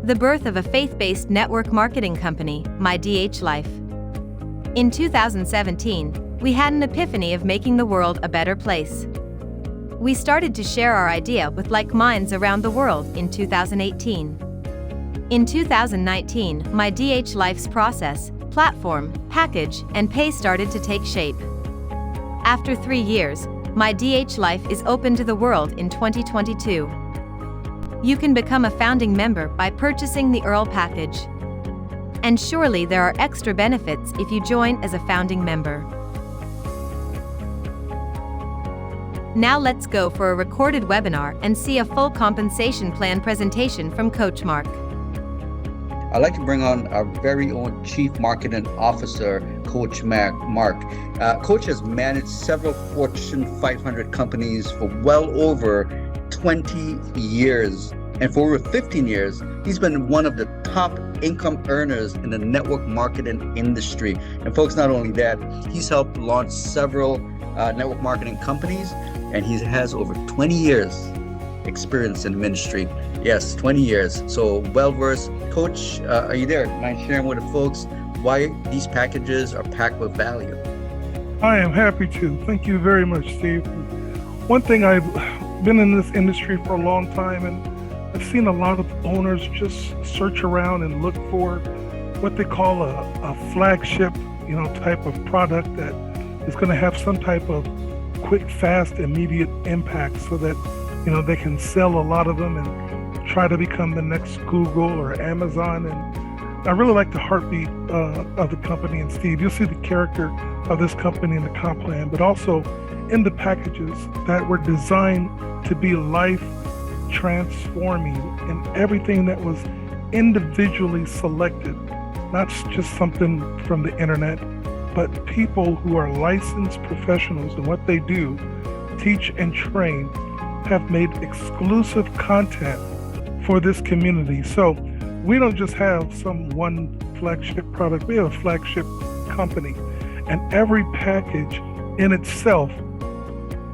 the birth of a faith-based network marketing company, MyDHLife. In 2017, we had an epiphany of making the world a better place. We started to share our idea with like minds around the world in 2018. In 2019, MyDHLife's process, platform, package, and pay started to take shape. After 3 years, MyDHLife is open to the world in 2022. You can become a founding member by purchasing the Earl package. And surely there are extra benefits if you join as a founding member. Now let's go for a recorded webinar and see a full compensation plan presentation from Coach Marc. I'd like to bring on our very own Chief Marketing Officer, Coach Marc. Coach has managed several Fortune 500 companies for well over 20 years. And for over 15 years, he's been one of the top income earners in the network marketing industry. And folks, not only that, he's helped launch several network marketing companies, and he has over 20 years experience in the ministry. Yes, 20 years. So well-versed. Coach, are you there? Mind sharing with the folks why these packages are packed with value? I am happy to. Thank you very much, Steve. One thing, I've been in this industry for a long time, and I've seen a lot of owners just search around and look for what they call a flagship, type of product that is going to have some type of quick, fast, immediate impact so that, they can sell a lot of them and try to become the next Google or Amazon. And I really like the heartbeat of the company. And Steve, you'll see the character of this company in the comp plan, but also in the packages that were designed to be life transforming, and everything that was individually selected, not just something from the internet, but people who are licensed professionals in what they do, teach and train, have made exclusive content for this community. So we don't just have some one flagship product, we have a flagship company, and every package in itself,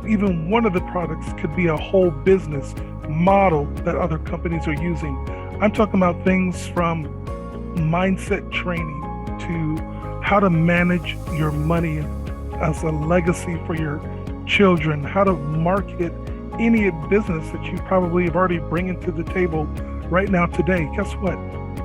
even one of the products, could be a whole business model that other companies are using. I'm talking about things from mindset training to how to manage your money as a legacy for your children, how to market any business that you probably have already bringing to the table right now today. Guess what?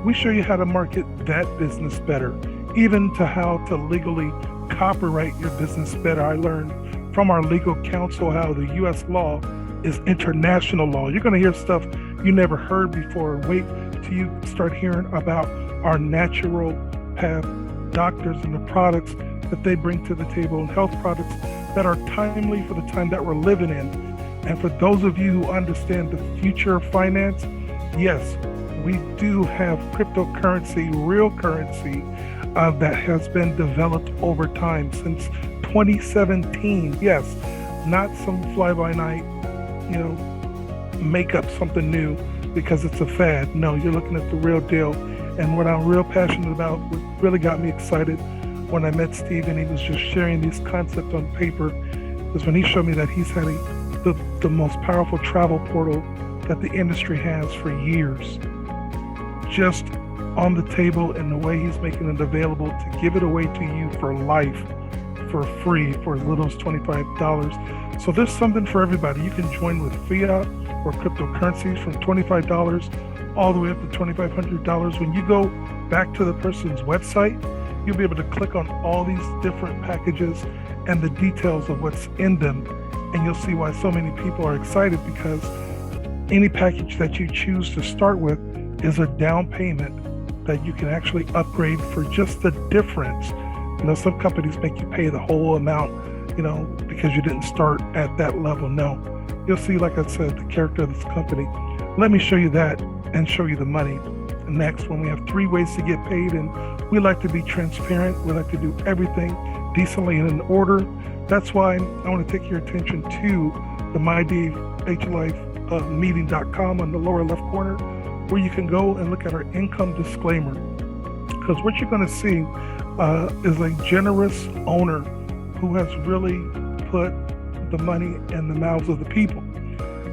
We show you how to market that business better, even to how to legally copyright your business better. I learned from our legal counsel how the U.S. law is international law. You're going to hear stuff you never heard before. Wait till you start hearing about our natural path doctors and the products that they bring to the table, and health products that are timely for the time that we're living in. And for those of you who understand the future of finance, yes, we do have cryptocurrency, real currency that has been developed over time since 2017. Yes, not some fly-by-night, make up something new because it's a fad. No, you're looking at the real deal. And what I'm real passionate about, what really got me excited when I met Steve and he was just sharing these concepts on paper, was when he showed me that he's had the most powerful travel portal that the industry has for years, just on the table, in the way he's making it available to give it away to you for life, for free, for as little as $25. So there's something for everybody. You can join with fiat or cryptocurrencies from $25 all the way up to $2,500. When you go back to the person's website, you'll be able to click on all these different packages and the details of what's in them. And you'll see why so many people are excited, because any package that you choose to start with is a down payment that you can actually upgrade for just the difference. Some companies make you pay the whole amount, because you didn't start at that level. No, you'll see, like I said, the character of this company. Let me show you that and show you the money next, when we have 3 ways to get paid. And we like to be transparent. We like to do everything decently and in order. That's why I want to take your attention to the MyDHLife meeting.com on the lower left corner, where you can go and look at our income disclaimer. Because what you're going to see is a generous owner who has really put the money in the mouths of the people.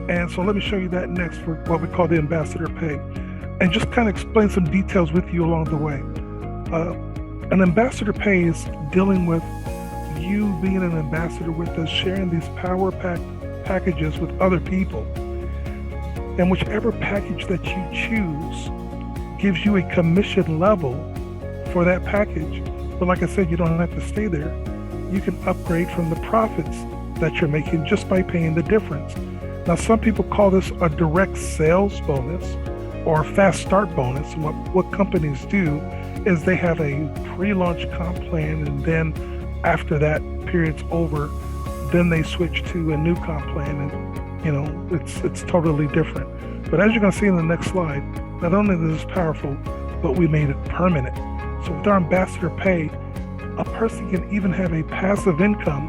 And so let me show you that next, for what we call the ambassador pay. and just kind of explain some details with you along the way. An ambassador pay is dealing with you being an ambassador with us, sharing these power packages with other people. And whichever package that you choose gives you a commission level for that package. But like I said, you don't have to stay there. You can upgrade from the profits that you're making just by paying the difference. Now, some people call this a direct sales bonus or a fast start bonus. And what companies do is they have a pre-launch comp plan, and then after that period's over, then they switch to a new comp plan, and it's totally different. But as you're going to see in the next slide, not only is this powerful, but we made it permanent. So with our ambassador pay, a person can even have a passive income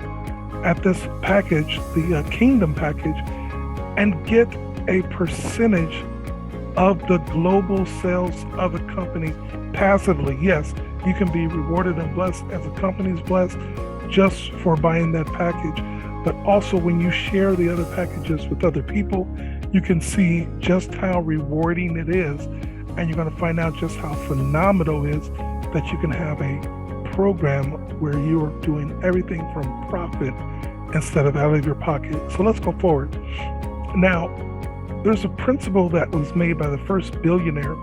at this package, the Kingdom package, and get a percentage of the global sales of the company passively. Yes, you can be rewarded and blessed as a company is blessed just for buying that package. But also when you share the other packages with other people, you can see just how rewarding it is. And you're going to find out just how phenomenal it is that you can have a program where you're doing everything from profit instead of out of your pocket. So let's go forward. Now, there's a principle that was made by the first billionaire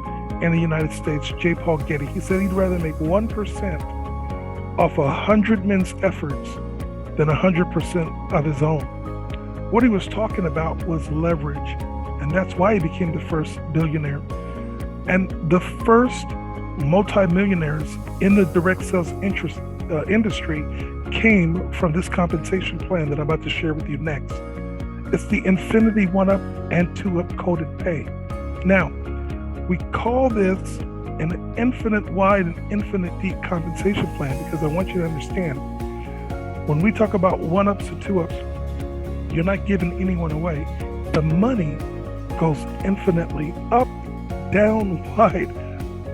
in the United States, J. Paul Getty. He said he'd rather make 1% off 100 men's efforts than 100% of his own. What he was talking about was leverage, and that's why he became the first billionaire. And the first multimillionaires in the direct sales industry came from this compensation plan that I'm about to share with you next. It's the Infinity 1-Up and 2-Up coded pay. Now, we call this an infinite wide and infinite deep compensation plan because I want you to understand, when we talk about 1-Ups and 2-Ups, you're not giving anyone away. The money goes infinitely up, down, wide,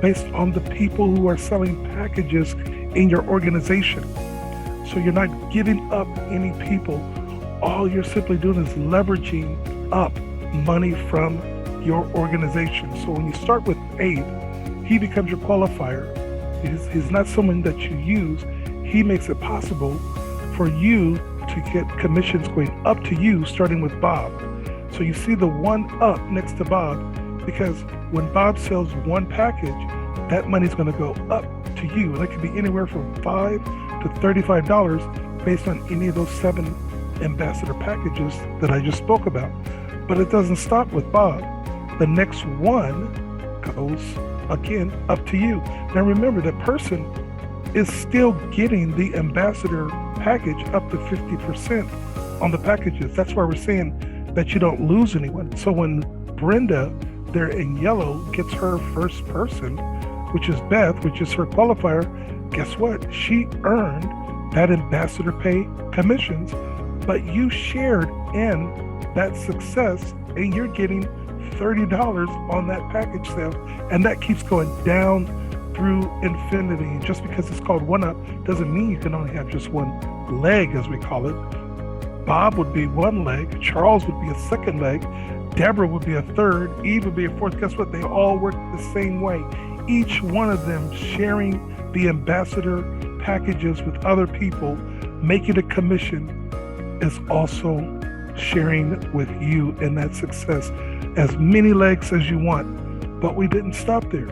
based on the people who are selling packages in your organization. So you're not giving up any people. All you're simply doing is leveraging up money from your organization. So when you start with Abe, he becomes your qualifier. He's not someone that you use. He makes it possible for you to get commissions going up to you, starting with Bob. So you see the 1-Up next to Bob, because when Bob sells one package, that money's going to go up to you. And it could be anywhere from $5 to $35 based on any of those 7 ambassador packages that I just spoke about. But it doesn't stop with Bob. The next one goes again up to you. Now remember, the person is still getting the ambassador package up to 50% on the packages. That's why we're saying that you don't lose anyone. So when Brenda, there in yellow, gets her first person, which is Beth, which is her qualifier, guess what? She earned that ambassador pay commissions, but you shared in that success and you're getting $30 on that package sale, and that keeps going down through infinity. And just because it's called 1-Up doesn't mean you can only have just one leg, as we call it. Bob would be one leg, Charles would be a second leg, Deborah would be a third, Eve would be a fourth. Guess what? They all work the same way. Each one of them sharing the ambassador packages with other people, making a commission, is also sharing with you in that success. As many legs as you want. But we didn't stop there.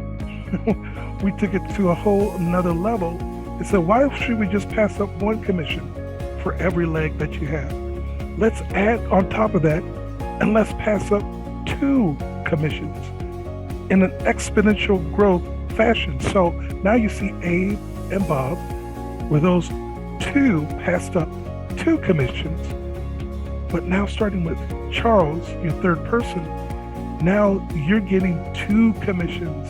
We took it to a whole another level and said, why should we just pass up one commission for every leg that you have? Let's add on top of that, and let's pass up 2 commissions in an exponential growth fashion. So now you see Abe and Bob, where those 2 passed up 2 commissions. But now starting with Charles, your third person, now you're getting 2 commissions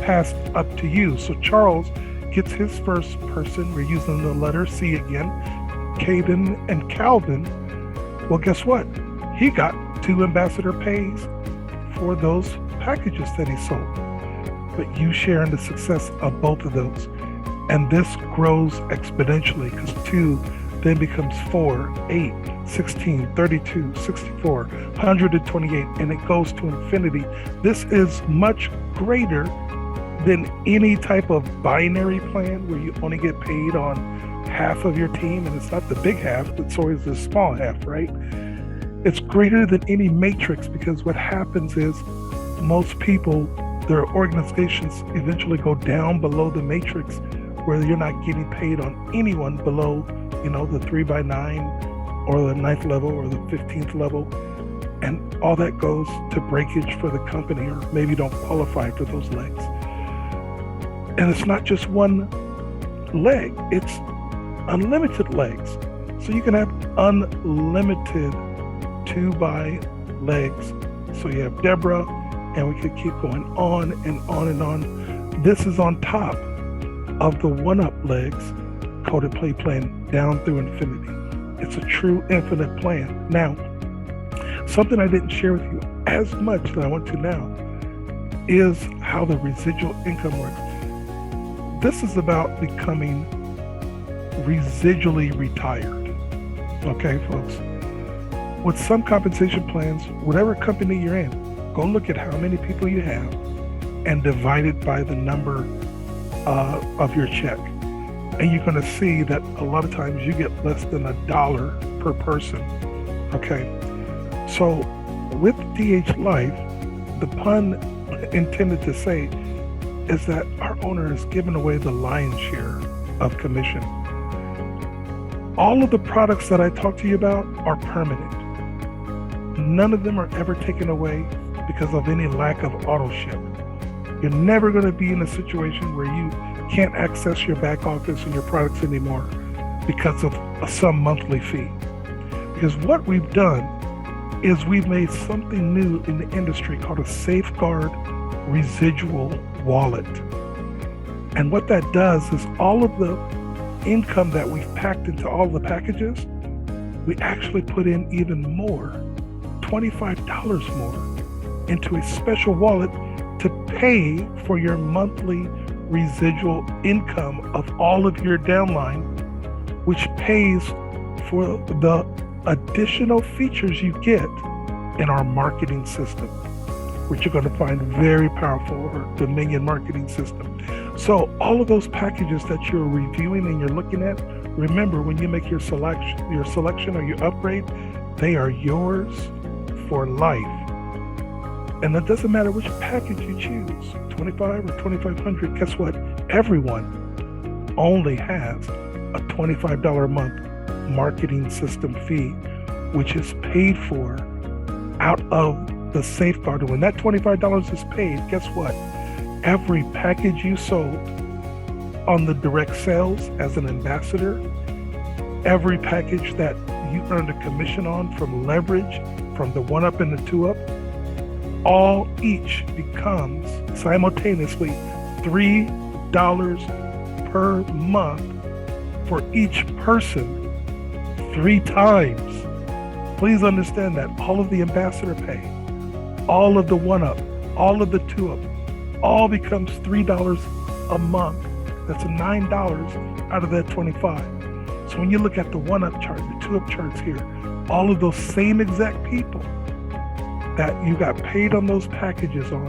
passed up to you. So Charles gets his first person. We're using the letter C again, Caden and Calvin. Well, guess what? He got 2 ambassador pays for those packages that he sold. But you share in the success of both of those. And this grows exponentially because 2 then becomes 4, 8, 16, 32, 64, 128, and it goes to infinity. This is much greater than any type of binary plan where you only get paid on half of your team, and it's not the big half, it's always the small half, right? It's greater than any matrix, because what happens is most people, their organizations eventually go down below the matrix, where you're not getting paid on anyone below, the 3x9 or the 9th level or the 15th level. And all that goes to breakage for the company, or maybe you don't qualify for those legs. And it's not just one leg, it's unlimited legs. So you can have unlimited 2x legs. So you have Deborah, and we could keep going on and on and on. This is on top of the one-up legs, coded play plan down through infinity. It's a true infinite plan. Now, something I didn't share with you as much that I want to now is how the residual income works. This is about becoming residually retired. Okay, folks? With some compensation plans, whatever company you're in, go look at how many people you have and divide it by the number of your check. And you're going to see that a lot of times you get less than $1 per person. Okay. So with DHLife, the pun intended to say is that our owner is giving away the lion's share of commission. All of the products that I talk to you about are permanent. None of them are ever taken away because of any lack of auto ship. You're never going to be in a situation where you can't access your back office and your products anymore because of some monthly fee. Because what we've done is we've made something new in the industry called a safeguard residual wallet. And what that does is all of the income that we've packed into all the packages, we actually put in even more, $25 more, into a special wallet to pay for your monthly residual income of all of your downline, which pays for the additional features you get in our marketing system, which you're going to find very powerful, or the Minion marketing system. So all of those packages that you're reviewing and you're looking at, remember, when you make your selection or your upgrade, they are yours for life. And it doesn't matter which package you choose, 25 or 2,500, guess what? Everyone only has a $25 a month marketing system fee, which is paid for out of the safeguard. And when that $25 is paid, guess what? Every package you sold on the direct sales as an ambassador, every package that you earned a commission on from leverage, from the 1-up and the 2-up, all each becomes simultaneously $3 per month for each person 3 times. Please understand that all of the ambassador pay, all of the 1-up, all of the 2-up, all becomes $3 a month. That's $9 out of that 25. So when you look at the 1-up chart, the 2-up charts here, all of those same exact people that you got paid on those packages on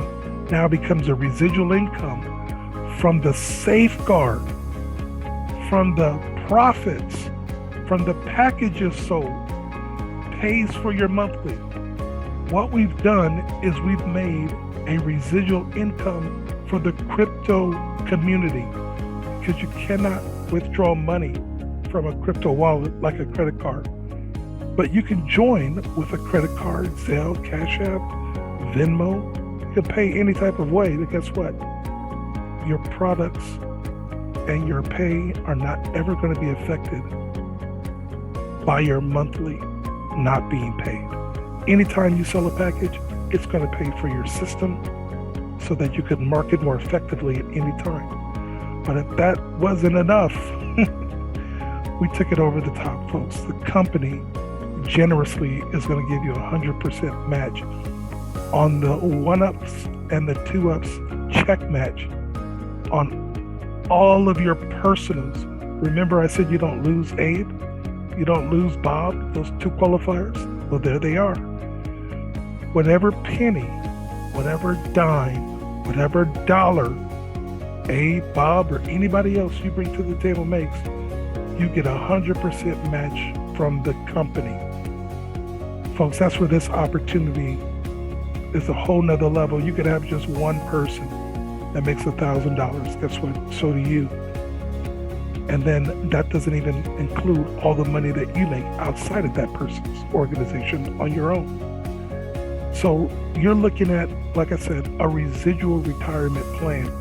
now becomes a residual income from the safeguard, from the profits, from the packages sold, pays for your monthly. What we've done is we've made a residual income for the crypto community, because you cannot withdraw money from a crypto wallet like a credit card. But you can join with a credit card, Zelle, Cash App, Venmo. You can pay any type of way, but guess what? Your products and your pay are not ever going to be affected by your monthly not being paid. Anytime you sell a package, it's going to pay for your system so that you can market more effectively at any time. But if that wasn't enough, we took it over the top, folks. The company generously is going to give you 100% match on the 1-ups and the 2-ups, check match on all of your personals. Remember I said you don't lose, Abe? You don't lose Bob, those two qualifiers. Well, there they are. Whatever penny, whatever dime, whatever dollar Bob or anybody else you bring to the table makes, you get 100% match from the company. Folks, that's where this opportunity is a whole nother level. You could have just one person that makes $1,000. Guess what? So do you. And then that doesn't even include all the money that you make outside of that person's organization on your own. So you're looking at, like I said, a residual retirement plan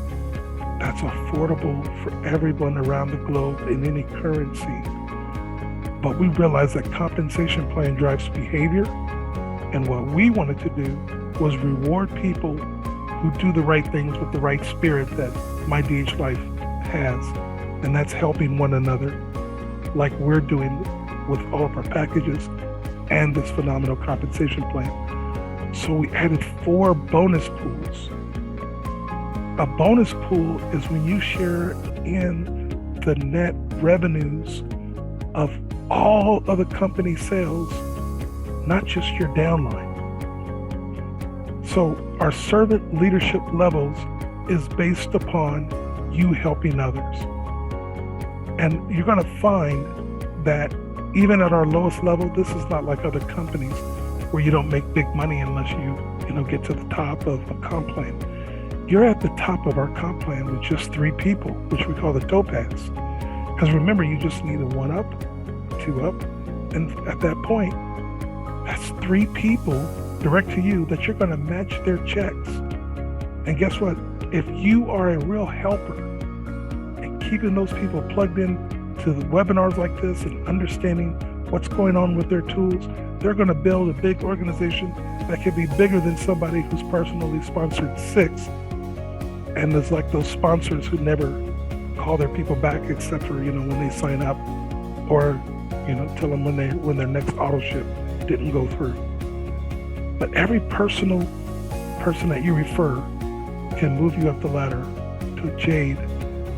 that's affordable for everyone around the globe in any currency. But we realized that compensation plan drives behavior. And what we wanted to do was reward people who do the right things with the right spirit that MyDHLife has. And that's helping one another like we're doing with all of our packages and this phenomenal compensation plan. So we added 4 bonus pools. A bonus pool is when you share in the net revenues of all of the company sales, not just your downline. So our servant leadership levels is based upon you helping others. And you're going to find that even at our lowest level, this is not like other companies where you don't make big money unless you get to the top of a comp plan. You're at the top of our comp plan with just 3 people, which we call the topaz. Because remember, you just need a 1 up, 2 up, and at that point, that's 3 people direct to you that you're going to match their checks. And guess what? If you are a real helper and keeping those people plugged in to the webinars like this and understanding what's going on with their tools, they're going to build a big organization that could be bigger than somebody who's personally sponsored 6. And it's like those sponsors who never call their people back except for, when they sign up, or, tell them when their next auto ship didn't go through. But every person that you refer can move you up the ladder to a Jade,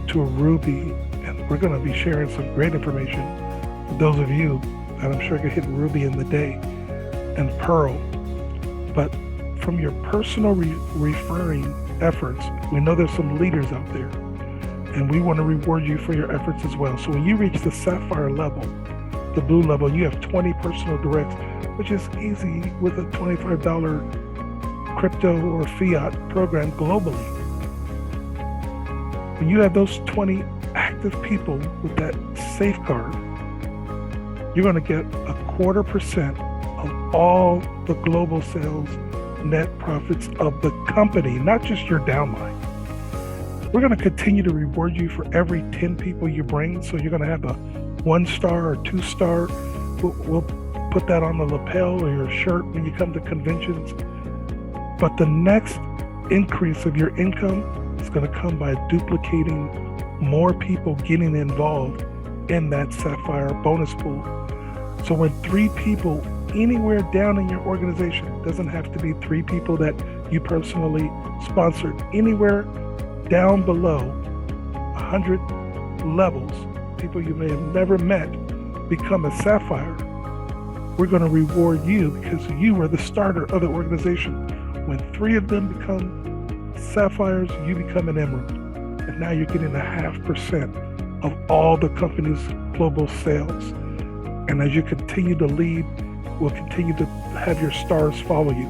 to a Ruby, and we're going to be sharing some great information for those of you that I'm sure could hit Ruby in the day, and Pearl. But from your personal referring efforts, we know there's some leaders out there, and we want to reward you for your efforts as well. So when you reach the Sapphire level, the blue level, you have 20 personal directs, which is easy with a $25 crypto or fiat program globally. When you have those 20 active people with that safeguard, you're going to get 0.25% of all the global sales net profits of the company, not just your downline. We're going to continue to reward you for every 10 people you bring. So you're going to have a 1-star or 2-star. We'll put that on the lapel or your shirt when you come to conventions. But the next increase of your income is going to come by duplicating more people getting involved in that Sapphire bonus pool. So when 3 people anywhere down in your organization, doesn't have to be 3 people that you personally sponsored, anywhere down below 100 levels, people you may have never met become a Sapphire, we're going to reward you because you were the starter of the organization. When 3 of them become Sapphires, you become an Emerald. And now you're getting 0.5% of all the company's global sales. And as you continue to lead, we'll continue to have your stars follow you.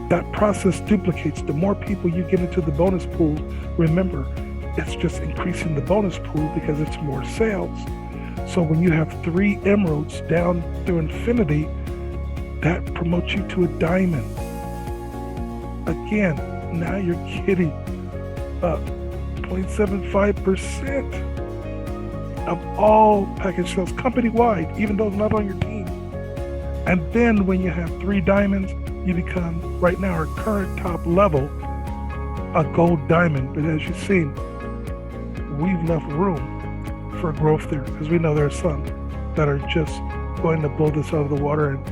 That process duplicates. The more people you get into the bonus pool, remember, it's just increasing the bonus pool because it's more sales. So when you have 3 emeralds down through infinity, that promotes you to a diamond. Again, now you're getting 0.75% of all package sales company-wide, even though it's not on your team. And then when you have 3 diamonds, you become, right now, our current top level, a gold diamond. But as you've seen, we've left room for growth there because we know there are some that are just going to blow this out of the water. And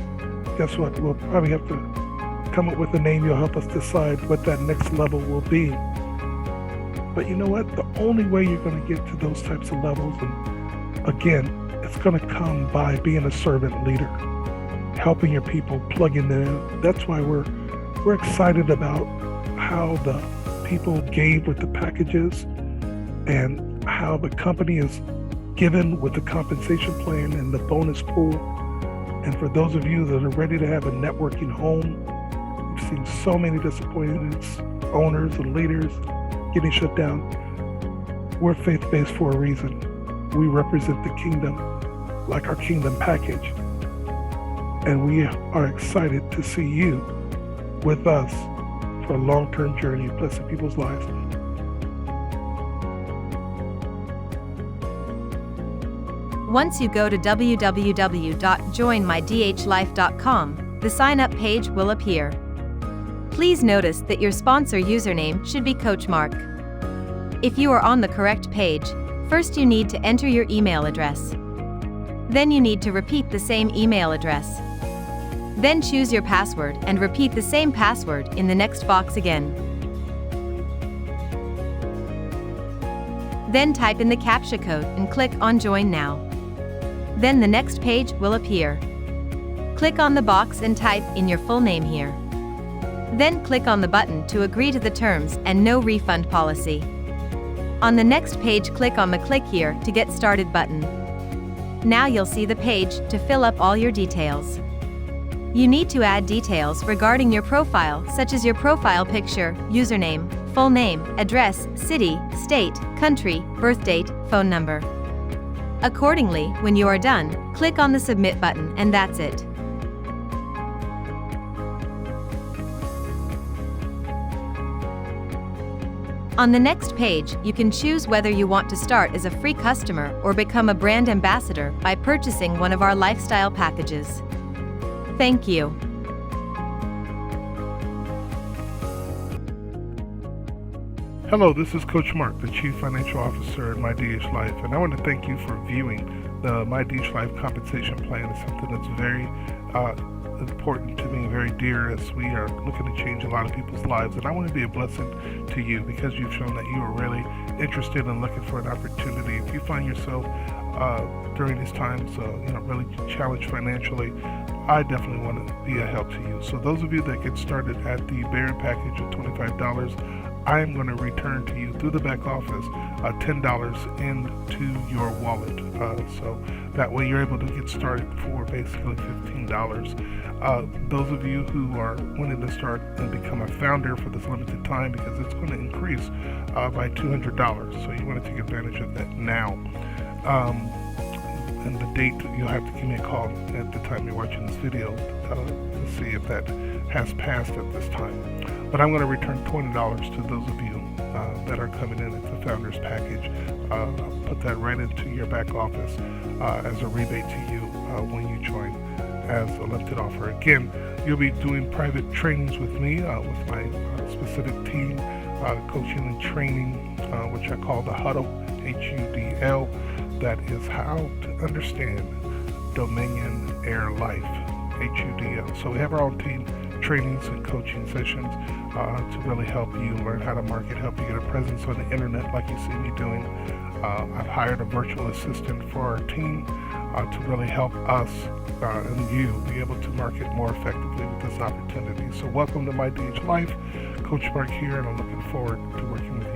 guess what? We'll probably have to come up with a name. You'll help us decide what that next level will be. But you know what? The only way you're going to get to those types of levels, and again, it's going to come by being a servant leader, helping your people, plugging them in. That's why we're excited about how the people gave with the packages and how the company is given with the compensation plan and the bonus pool. And for those of you that are ready to have a networking home, we've seen so many disappointments, owners and leaders getting shut down. We're faith-based for a reason. We represent the kingdom, like our kingdom package. And we are excited to see you with us for a long-term journey of blessing people's lives. Once you go to www.joinmydhlife.com, the sign-up page will appear. Please notice that your sponsor username should be Coach Marc. If you are on the correct page, first you need to enter your email address. Then you need to repeat the same email address. Then choose your password and repeat the same password in the next box again. Then type in the CAPTCHA code and click on Join Now. Then the next page will appear. Click on the box and type in your full name here. Then click on the button to agree to the terms and no refund policy. On the next page, click on the Click Here to Get Started button. Now you'll see the page to fill up all your details. You need to add details regarding your profile, such as your profile picture, username, full name, address, city, state, country, birth date, phone number. Accordingly, when you are done, click on the Submit button and that's it. On the next page, you can choose whether you want to start as a free customer or become a brand ambassador by purchasing one of our lifestyle packages. Thank you. Hello, this is Coach Marc, the Chief Financial Officer at MyDHLife, and I want to thank you for viewing the MyDHLife compensation plan. It's something that's very important to me, very dear, as we are looking to change a lot of people's lives. And I want to be a blessing to you because you've shown that you are really interested in looking for an opportunity. If you find yourself during these times, really challenged financially, I definitely want to be a help to you. So those of you that get started at the Baron package of $25, I am going to return to you through the back office $10 into your wallet. So that way you're able to get started for basically $15. Those of you who are wanting to start and become a founder for this limited time, because it's going to increase by $200. So you want to take advantage of that now. And the date, you'll have to give me a call at the time you're watching this video to see if that has passed at this time. But I'm going to return $20 to those of you that are coming in at the Founders Package. I'll put that right into your back office as a rebate to you when you join as a limited offer. Again, you'll be doing private trainings with me, with my specific team, coaching and training, which I call the Huddle, HUDL. That is how to understand Dominion Heir Life, HUDL. So we have our own team trainings and coaching sessions to really help you learn how to market, help you get a presence on the internet like you see me doing. I've hired a virtual assistant for our team to really help us and you be able to market more effectively with this opportunity. So welcome to MyDHLife. Coach Marc here, and I'm looking forward to working with you.